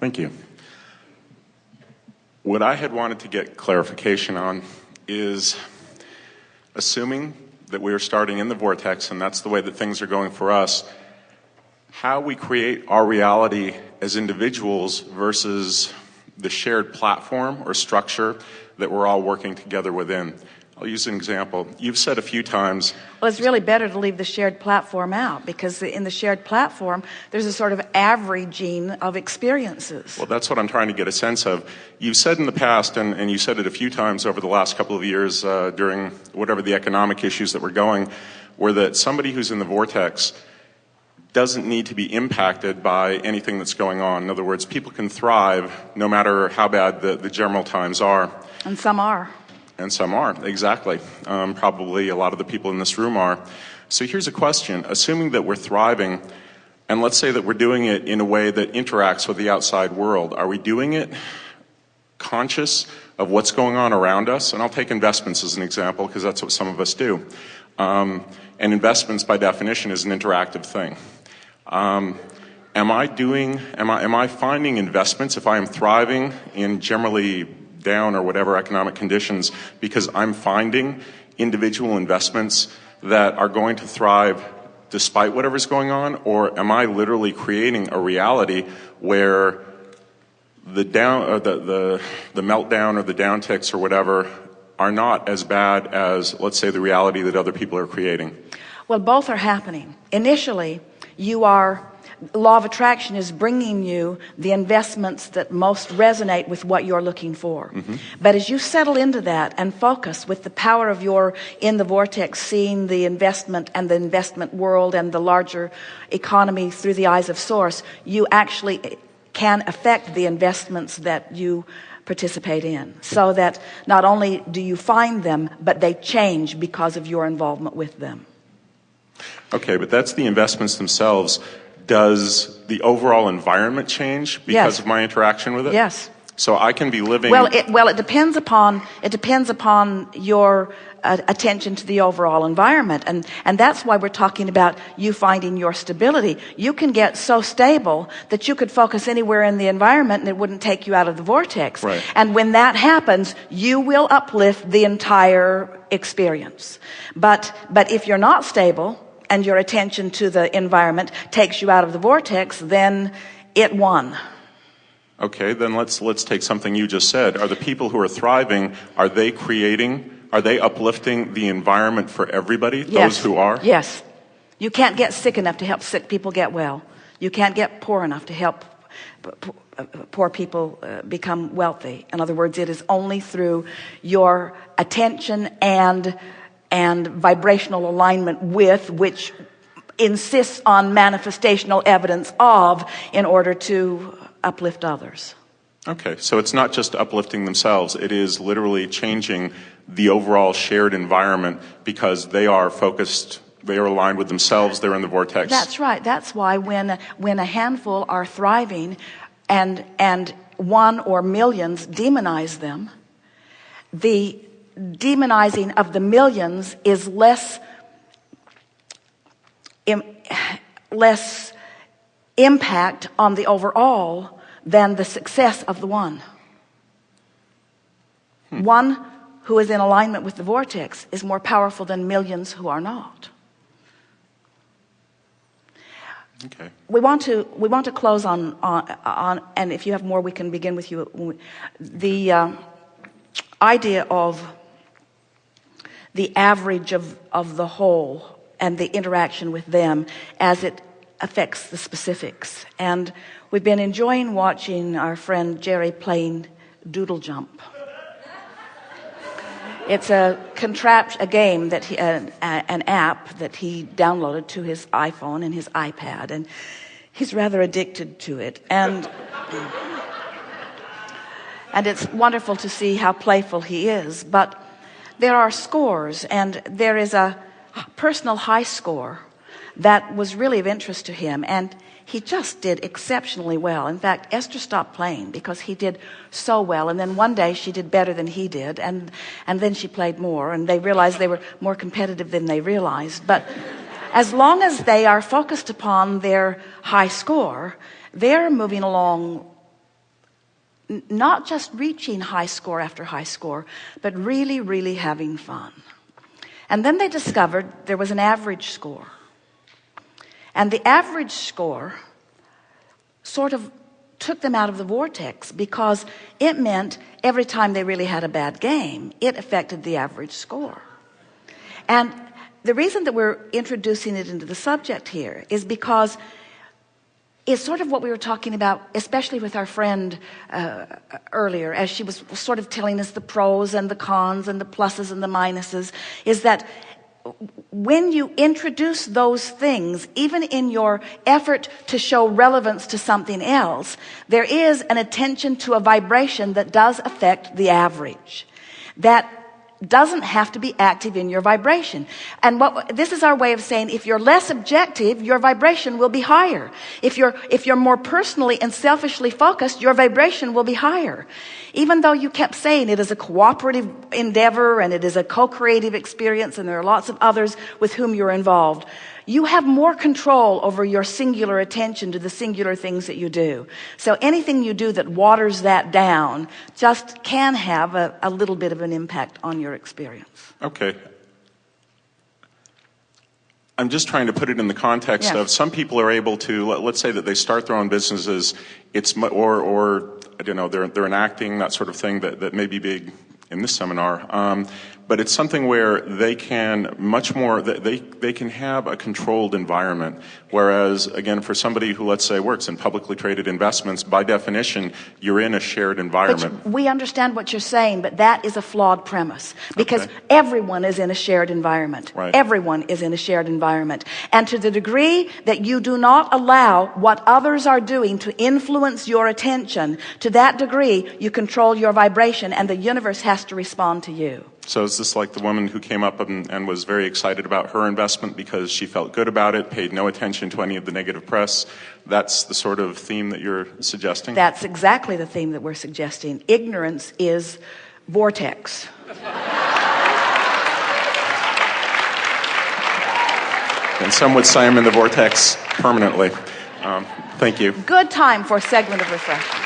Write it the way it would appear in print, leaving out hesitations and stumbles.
Thank you. What I had wanted to get clarification on is, assuming that we are starting in the vortex and that's the way that things are going for us, how we create our reality as individuals versus the shared platform or structure that we're all working together within. I'll use an example. You've said a few times... Well, it's really better to leave the shared platform out, because in the shared platform, there's a sort of averaging of experiences. Well, that's what I'm trying to get a sense of. You've said in the past, and you said it a few times over the last couple of years during whatever the economic issues that were going, were that somebody who's in the vortex doesn't need to be impacted by anything that's going on. In other words, people can thrive no matter how bad the general times are. And some are. And some are, exactly. Probably a lot of the people in this room are. So here's a question. Assuming that we're thriving, and let's say that we're doing it in a way that interacts with the outside world, are we doing it conscious of what's going on around us? And I'll take investments as an example, because that's what some of us do. And investments, by definition, is an interactive thing. Am I finding investments, if I am thriving in generally down or whatever economic conditions, because I'm finding individual investments that are going to thrive despite whatever's going on? Or am I literally creating a reality where the meltdown or the downticks or whatever are not as bad as, let's say, the reality that other people are creating? Well, both are happening. Initially, law of attraction is bringing you the investments that most resonate with what you're looking for. Mm-hmm. But as you settle into that and focus with the power of your in the vortex, seeing the investment and the investment world and the larger economy through the eyes of Source, you actually can affect the investments that you participate in, so that not only do you find them, but they change because of your involvement with them. Okay, but that's the investments themselves. Does the overall environment change because of my interaction with it? Yes. So I can be living... Well, it depends upon your attention to the overall environment. And that's why we're talking about you finding your stability. You can get so stable that you could focus anywhere in the environment and it wouldn't take you out of the vortex. Right. And when that happens, you will uplift the entire experience. But if you're not stable, and your attention to the environment takes you out of the vortex, then it won. Okay, then let's take something you just said. Are the people who are thriving, are they uplifting the environment for everybody? Yes. Those who are? Yes. You can't get sick enough to help sick people get well. You can't get poor enough to help poor people become wealthy. In other words, it is only through your attention and vibrational alignment with, which insists on manifestational evidence of, in order to uplift others. Okay, so it's not just uplifting themselves, it is literally changing the overall shared environment because they are focused, they are aligned with themselves, they're in the vortex. That's right. That's why when a handful are thriving and one or millions demonize them, the demonizing of the millions is less impact on the overall than the success of the one. One who is in alignment with the vortex is more powerful than millions who are not. Okay. We want to close on and if you have more, we can begin with you. The idea of the average of the whole and the interaction with them as it affects the specifics. And we've been enjoying watching our friend Jerry playing Doodle Jump. It's a game that an app that he downloaded to his iPhone and his iPad, and he's rather addicted to it. And it's wonderful to see how playful he is. But there are scores, and there is a personal high score that was really of interest to him, and he just did exceptionally well. In fact, Esther stopped playing because he did so well, and then one day she did better than he did, and then she played more, and they realized they were more competitive than they realized. But as long as they are focused upon their high score, they're moving along not just reaching high score after high score, but really, really having fun. And then they discovered there was an average score. And the average score sort of took them out of the vortex, because it meant every time they really had a bad game, it affected the average score. And the reason that we're introducing it into the subject here is because it's sort of what we were talking about, especially with our friend earlier, as she was sort of telling us the pros and the cons and the pluses and the minuses, is that when you introduce those things, even in your effort to show relevance to something else, there is an attention to a vibration that does affect the average. That doesn't have to be active in your vibration. And this is our way of saying, if you're less objective, your vibration will be higher. If you're more personally and selfishly focused, your vibration will be higher. Even though you kept saying it is a cooperative endeavor and it is a co-creative experience and there are lots of others with whom you're involved, you have more control over your singular attention to the singular things that you do. So anything you do that waters that down just can have a little bit of an impact on your experience. Okay. I'm just trying to put it in the context of some people are able to, let's say that they start their own businesses, or I don't know, they're enacting that sort of thing that may be big in this seminar. But it's something where they can much more, they can have a controlled environment. Whereas, again, for somebody who, let's say, works in publicly traded investments, by definition, you're in a shared environment. But we understand what you're saying, but that is a flawed premise. Because everyone is in a shared environment. Right. Everyone is in a shared environment. And to the degree that you do not allow what others are doing to influence your attention, to that degree, you control your vibration and the universe has to respond to you. So is this like the woman who came up and was very excited about her investment because she felt good about it, paid no attention to any of the negative press? That's the sort of theme that you're suggesting? That's exactly the theme that we're suggesting. Ignorance is vortex. And some would say I'm in the vortex permanently. Thank you. Good time for a segment of refreshment.